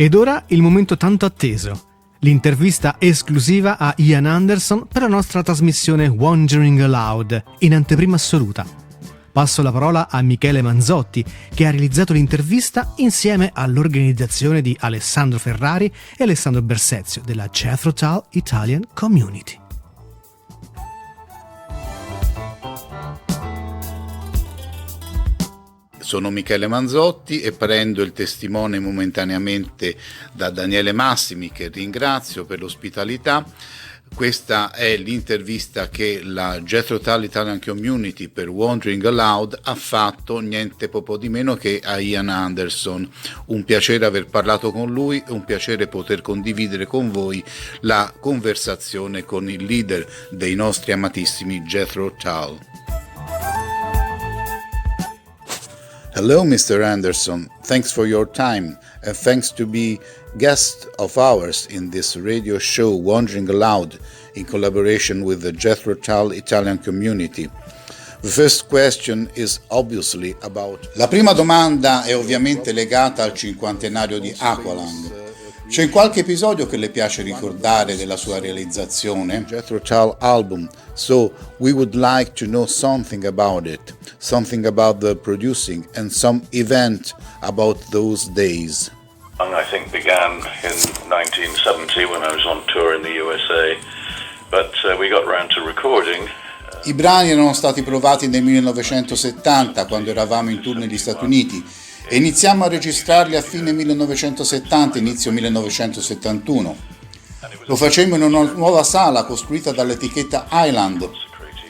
Ed ora il momento tanto atteso, l'intervista esclusiva a Ian Anderson per la nostra trasmissione Wandering Aloud, in anteprima assoluta. Passo la parola a Michele Manzotti, che ha realizzato l'intervista insieme all'organizzazione di Alessandro Ferrari e Alessandro Bersezio della Jethro Tull Italian Community. Sono Michele Manzotti e prendo il testimone momentaneamente da Daniele Massimi, che ringrazio per l'ospitalità. Questa è l'intervista che la Jethro Tull Italian Community per Wandering Aloud ha fatto niente poco di meno che a Ian Anderson. Un piacere aver parlato con lui e un piacere poter condividere con voi la conversazione con il leader dei nostri amatissimi Jethro Tull. Hello, Mr. Anderson. Thanks for your time and thanks to be guest of ours in this radio show Wandering Aloud in collaboration with the Jethro Tull Italian Community. The first question is obviously about... La prima domanda è ovviamente legata al cinquantenario di Aqualung. C'è qualche episodio che le piace ricordare della sua realizzazione? Jethro Tull album, so we would like to know something about it, something about the producing and some event about those days. I think began in 1970 when I was on tour in the USA, but we got around to recording. I brani erano stati provati nel 1970 quando eravamo in tour negli Stati Uniti e iniziamo a registrarli a fine 1970, inizio 1971. Lo facemmo in una nuova sala costruita dall'etichetta Island,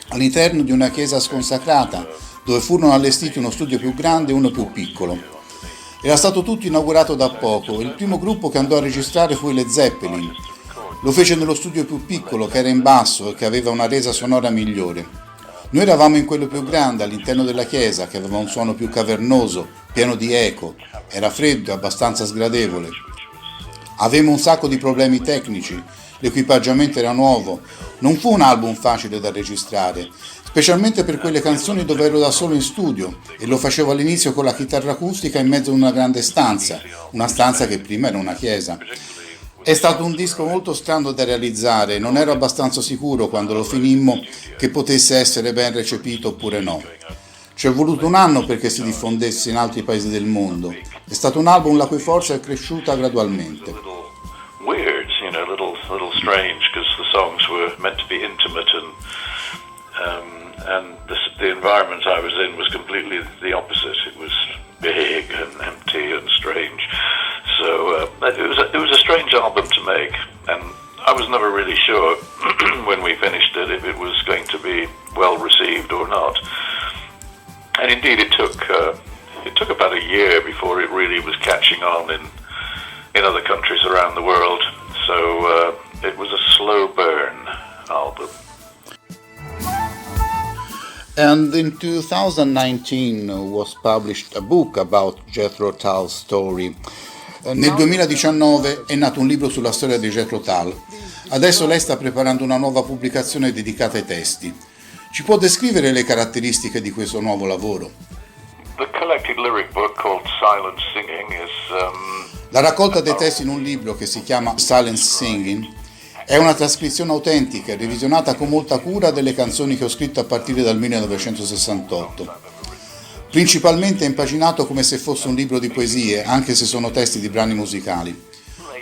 all'interno di una chiesa sconsacrata, dove furono allestiti uno studio più grande e uno più piccolo. Era stato tutto inaugurato da poco. Il primo gruppo che andò a registrare fu i Led Zeppelin. Lo fece nello studio più piccolo, che era in basso e che aveva una resa sonora migliore. Noi eravamo in quello più grande, all'interno della chiesa, che aveva un suono più cavernoso, pieno di eco. Era freddo e abbastanza sgradevole. Avevamo un sacco di problemi tecnici, l'equipaggiamento era nuovo. Non fu un album facile da registrare, specialmente per quelle canzoni dove ero da solo in studio e lo facevo all'inizio con la chitarra acustica in mezzo a una grande stanza, una stanza che prima era una chiesa. È stato un disco molto strano da realizzare, non ero abbastanza sicuro quando lo finimmo che potesse essere ben recepito oppure no. Ci è voluto un anno perché si diffondesse in altri paesi del mondo. È stato un album la cui forza è cresciuta gradualmente. Weird, little strange, because the songs were meant to be intimate and the environment I was in was completely the opposite. It was big and empty and strange. So it was a strange album to make, and I was never really sure when we finished it if it was going to be well received or not. And indeed, it took about a year before it really was catching on in other countries around the world. So it was a slow burn album. And in 2019 was published a book about Jethro Tull's story. Nel 2019 è nato un libro sulla storia di Jethro Tull. Adesso lei sta preparando una nuova pubblicazione dedicata ai testi. Ci può descrivere le caratteristiche di questo nuovo lavoro? The collected lyric book called Silent Singing is La raccolta dei testi in un libro che si chiama Silent Singing è una trascrizione autentica e revisionata con molta cura delle canzoni che ho scritto a partire dal 1968. Principalmente è impaginato come se fosse un libro di poesie, anche se sono testi di brani musicali.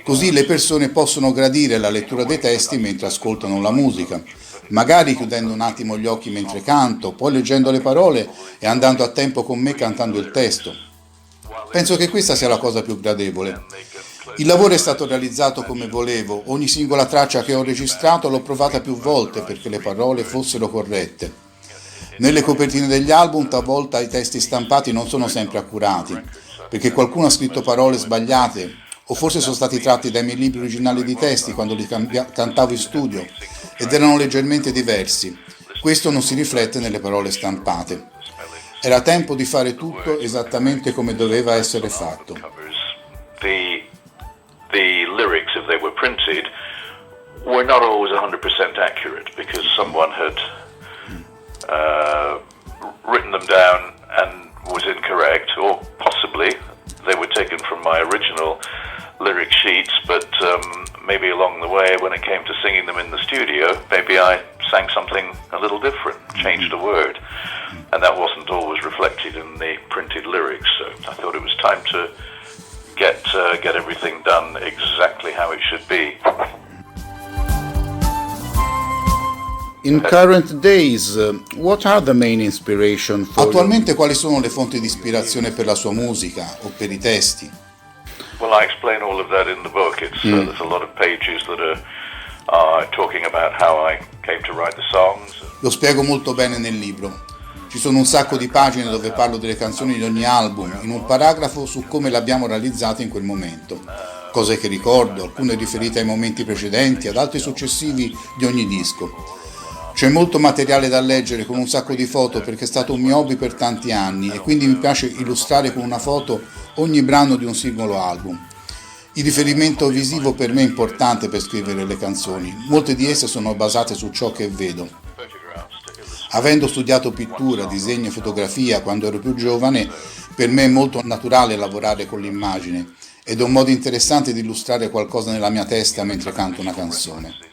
Così le persone possono gradire la lettura dei testi mentre ascoltano la musica, magari chiudendo un attimo gli occhi mentre canto, poi leggendo le parole e andando a tempo con me cantando il testo. Penso che questa sia la cosa più gradevole. Il lavoro è stato realizzato come volevo, ogni singola traccia che ho registrato l'ho provata più volte perché le parole fossero corrette. Nelle copertine degli album talvolta i testi stampati non sono sempre accurati, perché qualcuno ha scritto parole sbagliate, o forse sono stati tratti dai miei libri originali di testi quando li cantavo in studio, ed erano leggermente diversi. Questo non si riflette nelle parole stampate. Era tempo di fare tutto esattamente come doveva essere fatto. The lyrics, if they were printed, were not always 100% accurate because someone had written them down and was incorrect, or possibly they were taken from my original lyric sheets, but maybe along the way, when it came to singing them in the studio, maybe I sang something a little different, changed a word, and that wasn't always reflected in the printed lyrics. So I thought it was time to get everything done exactly how it should be. In current days, what are the main inspiration for Attualmente quali sono le fonti di ispirazione per la sua musica o per i testi? Well, I explain all of that in the book. There's a lot of pages that are talking about how I came to write the songs. Lo spiego molto bene nel libro. Ci sono un sacco di pagine dove parlo delle canzoni di ogni album, in un paragrafo su come le abbiamo realizzate in quel momento. Cose che ricordo, alcune riferite ai momenti precedenti, ad altri successivi di ogni disco. C'è molto materiale da leggere con un sacco di foto perché è stato un mio hobby per tanti anni e quindi mi piace illustrare con una foto ogni brano di un singolo album. Il riferimento visivo per me è importante per scrivere le canzoni, molte di esse sono basate su ciò che vedo. Avendo studiato pittura, disegno e fotografia quando ero più giovane, per me è molto naturale lavorare con l'immagine ed è un modo interessante di illustrare qualcosa nella mia testa mentre canto una canzone.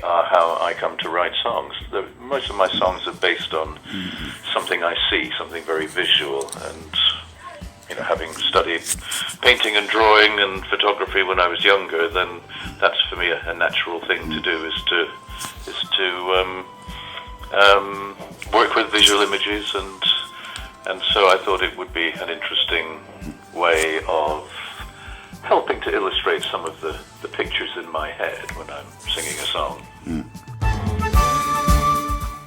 How I come to write songs. Most of my songs are based on something I see, something very visual, and having studied painting and drawing and photography when I was younger, then that's for me a natural thing to do, is to work with visual images, and so I thought it would be an interesting way of helping to illustrate some of the pictures in my head when I'm singing a song.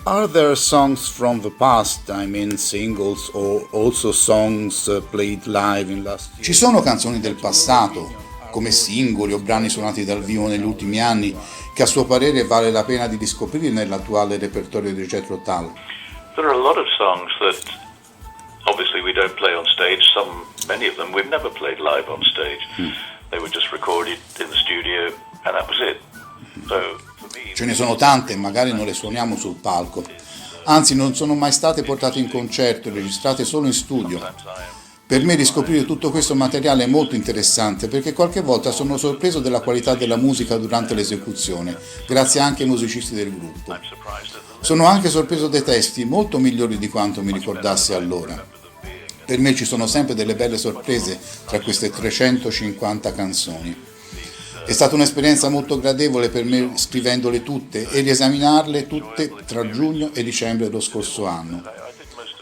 Are there songs from the past, I mean singles, or also songs played live in last year? Ci sono canzoni del passato, come singoli o brani suonati dal vivo negli ultimi anni, che a suo parere vale la pena di riscoprire nell'attuale repertorio di Jethro Tull? There are a lot of songs that obviously we don't play on stage. Many of them we've never played live on stage. They were just recorded in the studio and that was it. So for me, ce ne sono tante, magari non le suoniamo sul palco. Anzi, non sono mai state portate in concerto, registrate solo in studio. Per me riscoprire tutto questo materiale è molto interessante perché qualche volta sono sorpreso della qualità della musica durante l'esecuzione, grazie anche ai musicisti del gruppo. Sono anche sorpreso dai testi, molto migliori di quanto mi ricordassi allora. Per me ci sono sempre delle belle sorprese tra queste 350 canzoni. È stata un'esperienza molto gradevole per me scrivendole tutte e riesaminarle tutte tra giugno e dicembre dello scorso anno.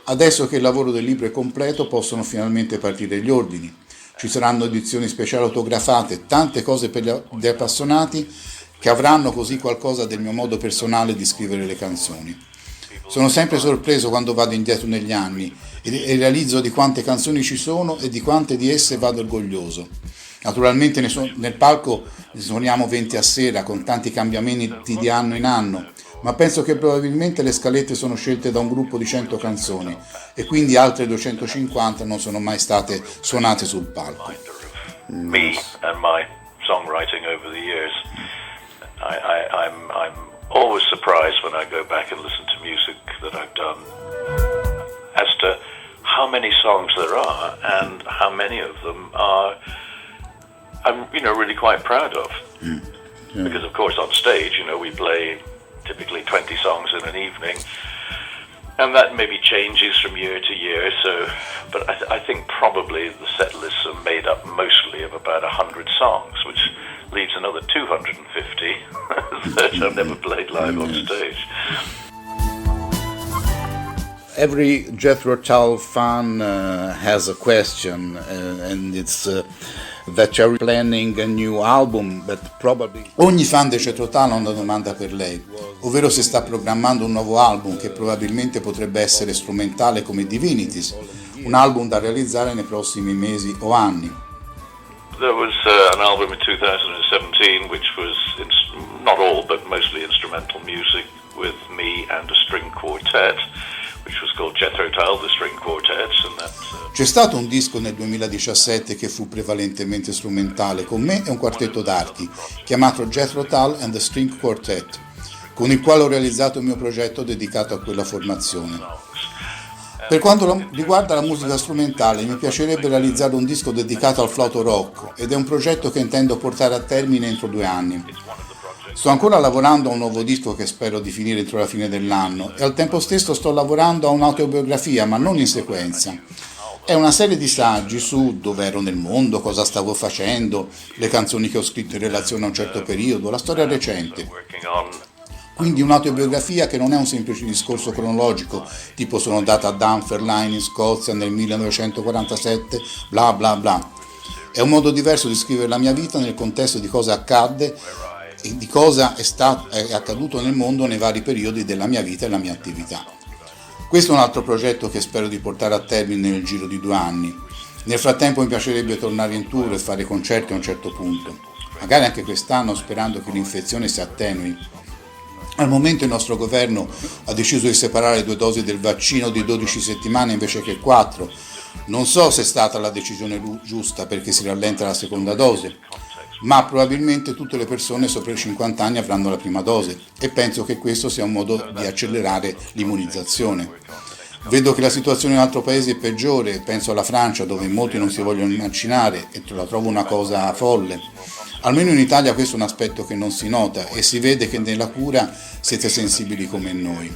Adesso che il lavoro del libro è completo possono finalmente partire gli ordini. Ci saranno edizioni speciali autografate, tante cose per gli appassionati che avranno così qualcosa del mio modo personale di scrivere le canzoni. Sono sempre sorpreso quando vado indietro negli anni e realizzo di quante canzoni ci sono e di quante di esse vado orgoglioso. Naturalmente nel palco ne suoniamo 20 a sera con tanti cambiamenti di anno in anno, ma penso che probabilmente le scalette sono scelte da un gruppo di 100 canzoni e quindi altre 250 non sono mai state suonate sul palco. Me and my songwriting over the years. I'm always surprised when I go back and listen to music that I've done as to how many songs there are and how many of them I'm really quite proud of. Yeah. Because of course on stage, we play typically 20 songs in an evening, and that maybe changes from year to year. But I think probably the set lists are made up mostly of about 100 songs, which leaves another 250 that I've never played live on stage. Every Jethro Tull fan has a question, and it's that you're planning a new album, but probably... Ogni fan di Jethro Tull ha una domanda per lei, ovvero se sta programmando un nuovo album che probabilmente potrebbe essere strumentale come Divinities, un album da realizzare nei prossimi mesi o anni. There was an album in 2017 which was not all but mostly instrumental music with me and a string quartet, which was called Jethro Tull, the String Quartets, and that. C'è stato un disco nel 2017 che fu prevalentemente strumentale con me e un quartetto d'archi chiamato Jethro Tull and the String Quartet, con il quale ho realizzato il mio progetto dedicato a quella formazione. Per quanto riguarda la musica strumentale, mi piacerebbe realizzare un disco dedicato al flauto rock ed è un progetto che intendo portare a termine entro 2 anni. Sto ancora lavorando a un nuovo disco che spero di finire entro la fine dell'anno e al tempo stesso sto lavorando a un'autobiografia, ma non in sequenza. È una serie di saggi su dove ero nel mondo, cosa stavo facendo, le canzoni che ho scritto in relazione a un certo periodo, la storia recente. Quindi un'autobiografia che non è un semplice discorso cronologico, tipo sono andata a Dunfermline in Scozia nel 1947, bla bla bla. È un modo diverso di scrivere la mia vita nel contesto di cosa accadde e di cosa è accaduto nel mondo nei vari periodi della mia vita e la mia attività. Questo è un altro progetto che spero di portare a termine nel giro di 2 anni. Nel frattempo mi piacerebbe tornare in tour e fare concerti a un certo punto, magari anche quest'anno sperando che l'infezione si attenui. Al momento il nostro governo ha deciso di separare 2 dosi del vaccino di 12 settimane invece che 4. Non so se è stata la decisione giusta perché si rallenta la seconda dose, ma probabilmente tutte le persone sopra i 50 anni avranno la prima dose e penso che questo sia un modo di accelerare l'immunizzazione. Vedo che la situazione in altri paesi è peggiore, penso alla Francia dove molti non si vogliono vaccinare e la trovo una cosa folle. Almeno in Italia questo è un aspetto che non si nota e si vede che nella cura siete sensibili come noi.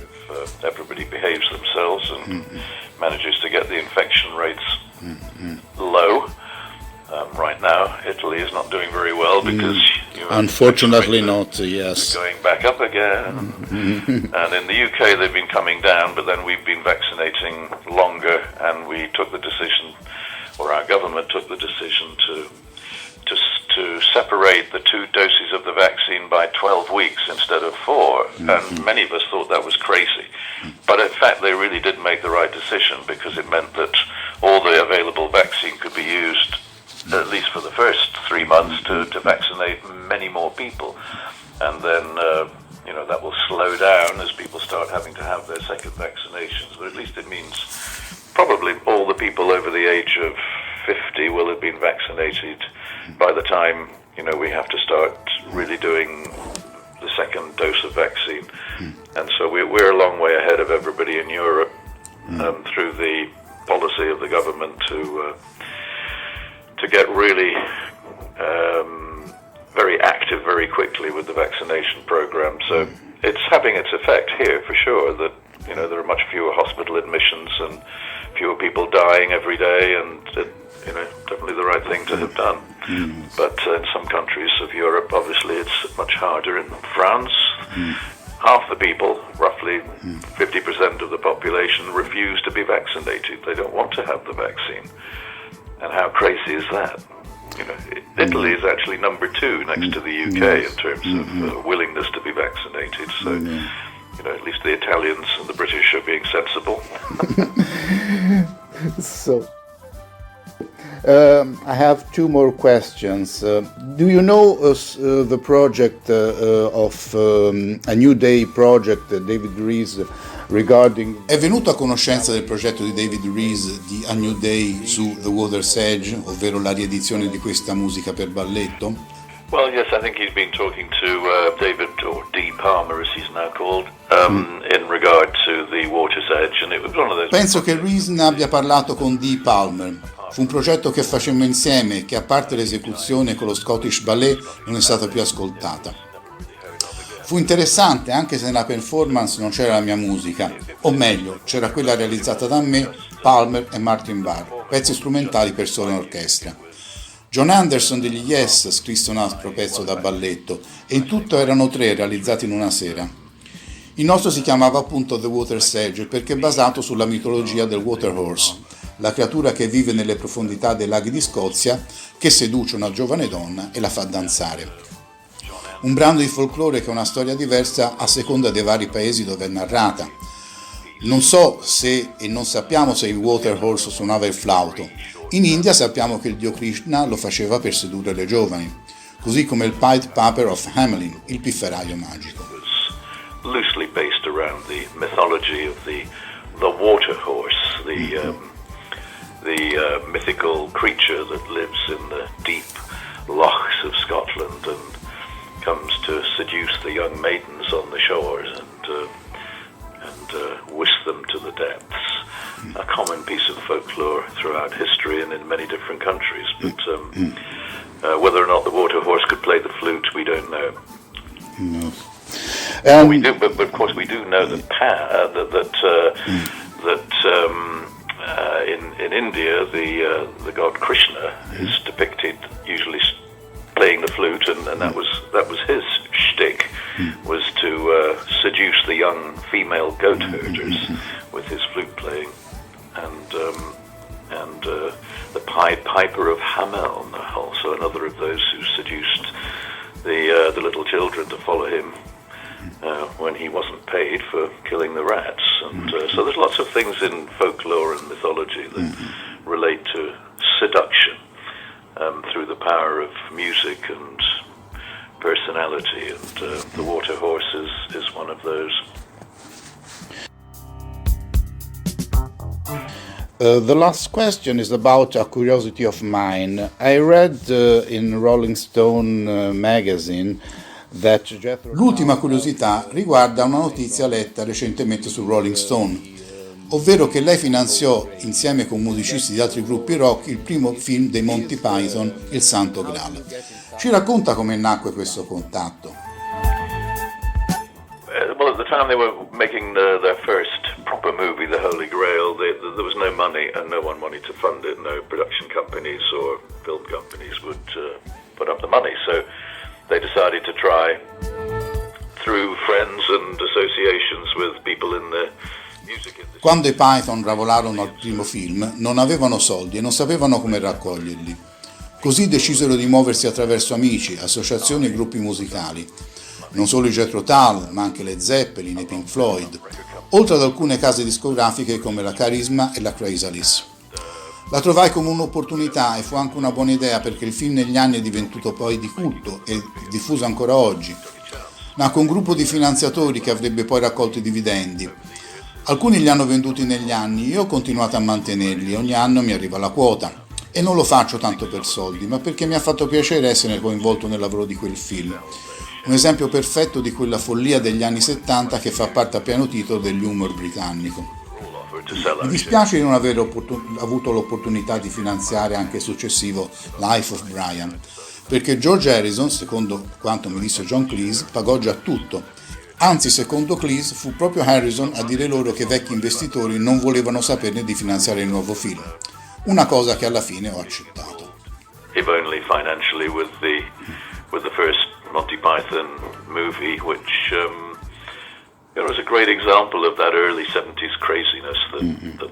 Everybody behaves themselves and manages to get the infection rates low. Right now, Italy is not doing very well because unfortunately not, yes. Going back up again. And in the UK they've been coming down, but then we've been vaccinating longer, and we took the decision, or our government took the decision to separate the 2 doses of the vaccine by 12 weeks instead of 4, and many of us thought that was crazy. But in fact they really did make the right decision because it meant that all the available vaccine could be used at least for the first 3 months to vaccinate many more people, and then that will slow down as people start having to have their second vaccinations, but at least it means probably all the people over the age of 50 will have been vaccinated by the time we have to start really doing the second dose of vaccine. And so we're a long way ahead of everybody in Europe through the policy of the government to get really very active very quickly with the vaccination program. So it's having its effect here for sure, that there are much fewer hospital admissions and fewer people dying every day, and definitely the right thing to have done. But in some countries of Europe, obviously it's much harder. In France, half the people, roughly 50% of the population, refuse to be vaccinated. They don't want to have the vaccine. And how crazy is that? Italy is actually number 2 next to the UK in terms of willingness to be vaccinated. So, at least the Italians and the British are being sensible. So, I have 2 more questions. Do you know the project of A New Day project, David Rees, regarding... È venuto a conoscenza del progetto di David Rees di A New Day su The Water's Edge, ovvero la riedizione di questa musica per balletto? Well, yes, I think he's been talking to David, or D. Palmer as he's now called, in regard to The Water's Edge, and it was one of those... Penso che Rees ne abbia parlato con D. Palmer. Fu un progetto che facemmo insieme e che, a parte l'esecuzione con lo Scottish Ballet, non è stata più ascoltata. Fu interessante anche se nella performance non c'era la mia musica, o meglio, c'era quella realizzata da me, Palmer e Martin Barr, pezzi strumentali per solo in orchestra. John Anderson degli Yes scrisse un altro pezzo da balletto e in tutto erano 3 realizzati in una sera. Il nostro si chiamava appunto The Water's Edge perché è basato sulla mitologia del Water Horse, la creatura che vive nelle profondità dei laghi di Scozia, che seduce una giovane donna e la fa danzare. Un brano di folklore che ha una storia diversa a seconda dei vari paesi dove è narrata. Non so se e non sappiamo se il Water Horse suonava il flauto. In India sappiamo che il dio Krishna lo faceva per sedurre le giovani, così come il Pied Piper of Hamelin, il pifferaio magico. Loosely based around the mythology of the water horse, the mythical creature that lives in the deep lochs of Scotland and comes to seduce the young maidens on the shores and whisk them to the depths. A Whether or not the water horse could play the flute, we don't know. No. We do, but of course we do know that in India the god Krishna is depicted usually playing the flute, and that was his shtick, was to seduce the young female goat herders with his flute playing, and the Piper of Hameln, also another of those who seduced the little children to follow him when he wasn't paid for killing the rats. And so there's lots of things in folklore and mythology that relate to seduction through the power of music and personality, and the water horse is one of those. The last question is about a curiosity of mine. I read in Rolling Stone magazine that L'ultima curiosità riguarda una notizia letta recentemente su Rolling Stone, ovvero che lei finanziò, insieme con musicisti di altri gruppi rock, il primo film dei Monty Python, Il Santo Graal. Ci racconta come nacque questo contatto? Well, at the time they were making their first proper movie, The Holy Grail, there was no money and no one wanted to fund it. No production companies or film companies would put up the money. So they decided to try through friends and associations with people in the music industry. Quando i Python lavorarono al primo film, non avevano soldi e non sapevano come raccoglierli. Così decisero di muoversi attraverso amici, associazioni e gruppi musicali. Non solo i Jethro Tull, ma anche le Zeppelin e Pink Floyd, oltre ad alcune case discografiche come la Charisma e la Chrysalis. La trovai come un'opportunità e fu anche una buona idea, perché il film negli anni è divenuto poi di culto e diffuso ancora oggi. Nacque un gruppo di finanziatori che avrebbe poi raccolto i dividendi. Alcuni li hanno venduti negli anni, io ho continuato a mantenerli, ogni anno mi arriva la quota. E non lo faccio tanto per soldi, ma perché mi ha fatto piacere essere coinvolto nel lavoro di quel film. Un esempio perfetto di quella follia degli anni 70 che fa parte a pieno titolo dell'humor britannico. Mi dispiace di non aver avuto l'opportunità di finanziare anche il successivo Life of Brian, perché George Harrison, secondo quanto mi disse John Cleese, pagò già tutto. Anzi, secondo Cleese, fu proprio Harrison a dire loro che vecchi investitori non volevano saperne di finanziare il nuovo film. Una cosa che alla fine ho accettato. If only financially with the first Monty Python movie, which was a great example of that early 70s craziness that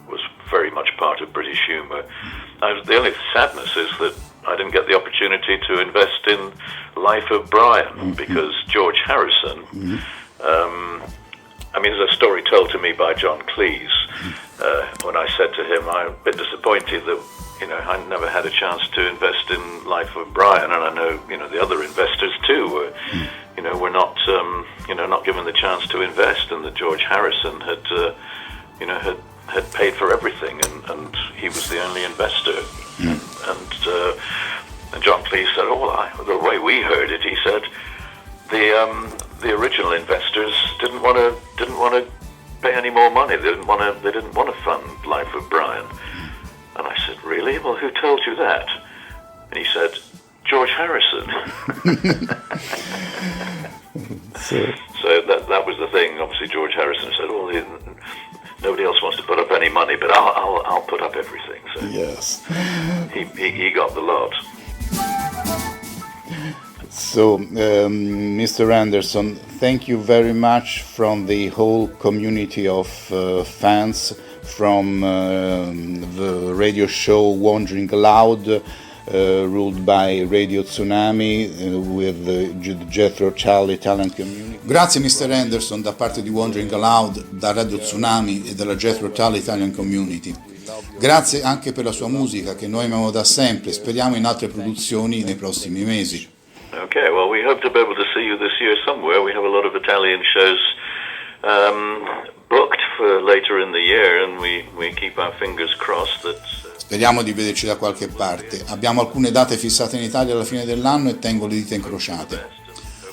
was very much part of British humour. The only sadness is that I didn't get the opportunity to invest in Life of Brian, because George Harrison, there's a story told to me by John Cleese, when I said to him, I'm a bit disappointed that I never had a chance to invest in Life of Brian, and I know the other investors too were not given the chance to invest, and that George Harrison had paid for everything, and he was the only investor. And John Cleese said, the way we heard it, he said, the original investors didn't want to pay any more money. They didn't want to fund Life of Brian. And I said, really? Well, who told you that? And he said, George Harrison. So that was the thing. Obviously, George Harrison said, nobody else wants to put up any money, but I'll put up everything. So yes, he got the lot. So, Mr. Anderson, thank you very much from the whole community of fans from the radio show Wandering Loud, ruled by Radio Tsunami, with the Jethro Tull Italian community. Grazie Mr. Anderson da parte di Wandering Loud, da Radio Tsunami e dalla Jethro Tull Italian Community. Grazie anche per la sua musica che noi amiamo da sempre, speriamo in altre produzioni nei prossimi mesi. Okay, well, we hope to be able to see you this year somewhere. We have a lot of Italian shows booked for later in the year, and we keep our fingers crossed that... Speriamo di vederci da qualche parte. Abbiamo alcune date fissate in Italia alla fine dell'anno e tengo le dita incrociate.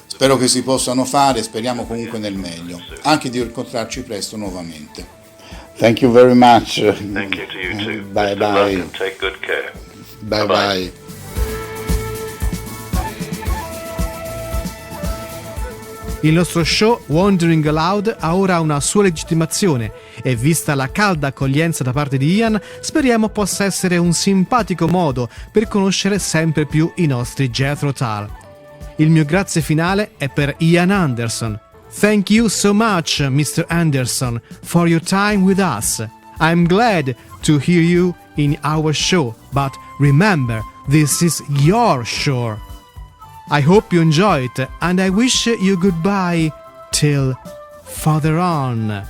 Spero che si possano fare, speriamo comunque nel meglio. Anche di incontrarci presto nuovamente. Thank you very much. Thank you to you too. Bye bye. And take good care. Bye bye. Il nostro show Wandering Aloud ha ora una sua legittimazione e vista la calda accoglienza da parte di Ian, speriamo possa essere un simpatico modo per conoscere sempre più i nostri Jethro Tull. Il mio grazie finale è per Ian Anderson. Thank you so much, Mr. Anderson, for your time with us. I'm glad to hear you in our show, but remember, this is your show. I hope you enjoy it, and I wish you goodbye till further on.